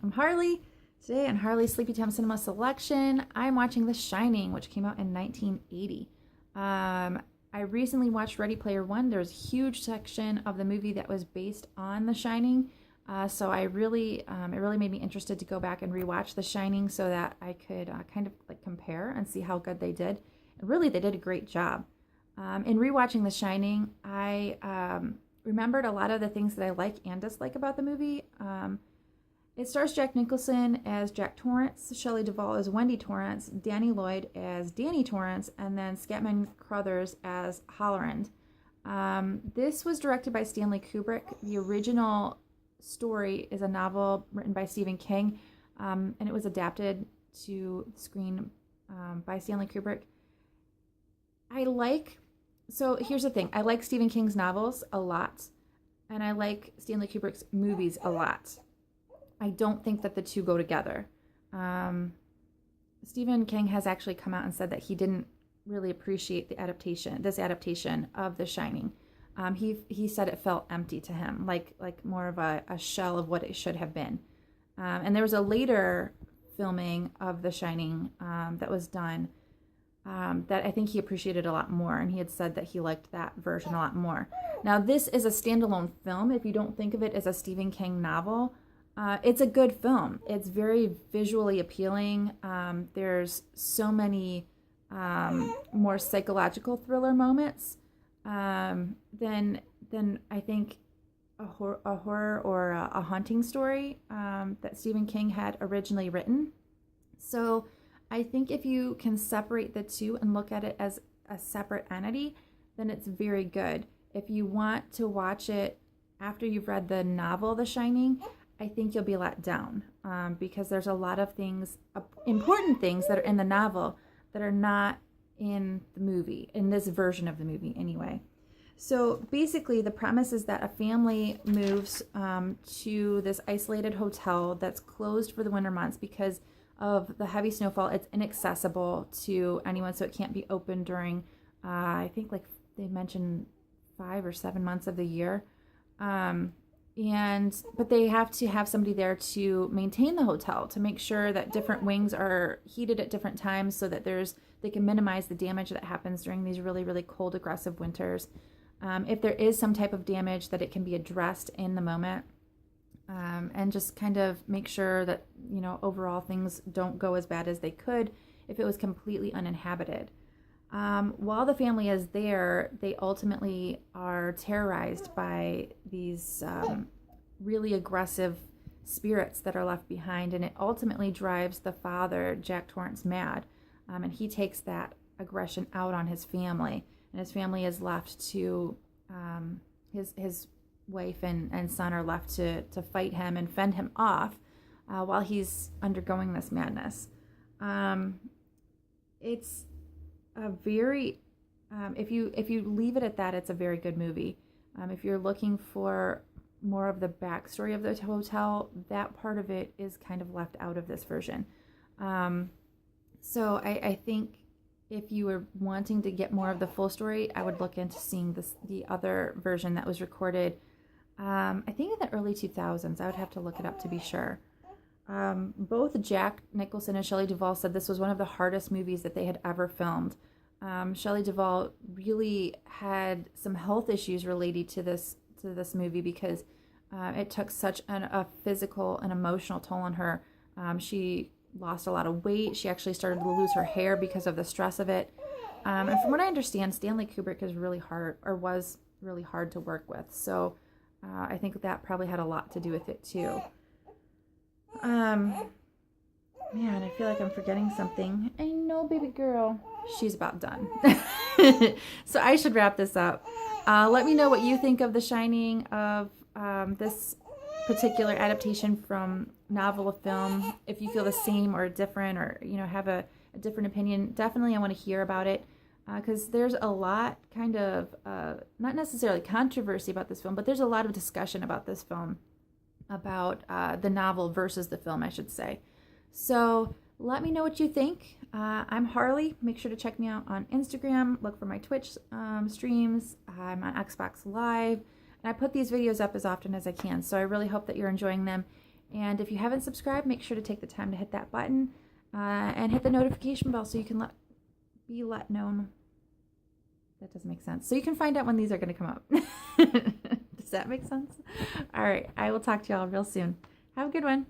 I'm Harley. Today on Harley's Sleepytime Cinema Selection, I'm watching The Shining, which came out in 1980. I recently watched Ready Player One. There's a huge section of the movie that was based on The Shining. So it really made me interested to go back and rewatch The Shining so that I could kind of like compare and see how good they did. And really, they did a great job. In rewatching The Shining, I remembered a lot of the things that I like and dislike about the movie. It stars Jack Nicholson as Jack Torrance, Shelley Duvall as Wendy Torrance, Danny Lloyd as Danny Torrance, and then Scatman Crothers as Halloran. This was directed by Stanley Kubrick. The original story is a novel written by Stephen King, and it was adapted to the screen by Stanley Kubrick. So here's the thing. I like Stephen King's novels a lot, and I like Stanley Kubrick's movies a lot. I don't think that the two go together. Stephen King has actually come out and said that he didn't really appreciate this adaptation of The Shining. He said it felt empty to him, like more of a shell of what it should have been. And there was a later filming of The Shining that was done that I think he appreciated a lot more, and he had said that he liked that version a lot more. Now, this is a standalone film. If you don't think of it as a Stephen King novel, it's a good film. It's very visually appealing. There's so many more psychological thriller moments than I think a horror or a haunting story that Stephen King had originally written. So I think if you can separate the two and look at it as a separate entity, then it's very good. If you want to watch it after you've read the novel The Shining, I think you'll be let down because there's a lot of things, important things that are in the novel that are not in the movie, in this version of the movie anyway. So basically the premise is that a family moves to this isolated hotel that's closed for the winter months because of the heavy snowfall. It's inaccessible to anyone, so it can't be open during, I think like they mentioned 5 or 7 months of the year. But they have to have somebody there to maintain the hotel, to make sure that different wings are heated at different times so that they can minimize the damage that happens during these really, really cold, aggressive winters. If there is some type of damage, that it can be addressed in the moment, and just kind of make sure that, overall things don't go as bad as they could if it was completely uninhabited. While the family is there, they ultimately are terrorized by these really aggressive spirits that are left behind, and it ultimately drives the father, Jack Torrance, mad, and he takes that aggression out on his family, and his family is left to, his wife and son are left to fight him and fend him off while he's undergoing this madness. It's a very, if you leave it at that, it's a very good movie. If you're looking for more of the backstory of the hotel, that part of it is kind of left out of this version. So I think if you were wanting to get more of the full story, I would look into seeing the other version that was recorded, I think in the early 2000s. I would have to look it up to be sure. Both Jack Nicholson and Shelley Duvall said this was one of the hardest movies that they had ever filmed. Shelley Duvall really had some health issues related to this movie because it took such a physical and emotional toll on her. She lost a lot of weight. She actually started to lose her hair because of the stress of it. And from what I understand, Stanley Kubrick was really hard to work with. So I think that probably had a lot to do with it too. Man, I feel like I'm forgetting something. I know, baby girl. She's about done. So I should wrap this up. Let me know what you think of The Shining, of this particular adaptation from novel to film. If you feel the same or different, or have a different opinion, definitely I want to hear about it. Because there's a lot kind of, not necessarily controversy about this film, but there's a lot of discussion about this film, about the novel versus the film, I should say. So let me know what you think. I'm Harley. Make sure to check me out on Instagram. Look for my Twitch streams. I'm on Xbox Live. And I put these videos up as often as I can. So I really hope that you're enjoying them. And if you haven't subscribed, make sure to take the time to hit that button and hit the notification bell so you can be let known. That doesn't make sense. So you can find out when these are going to come up. Does that make sense? All right. I will talk to y'all real soon. Have a good one.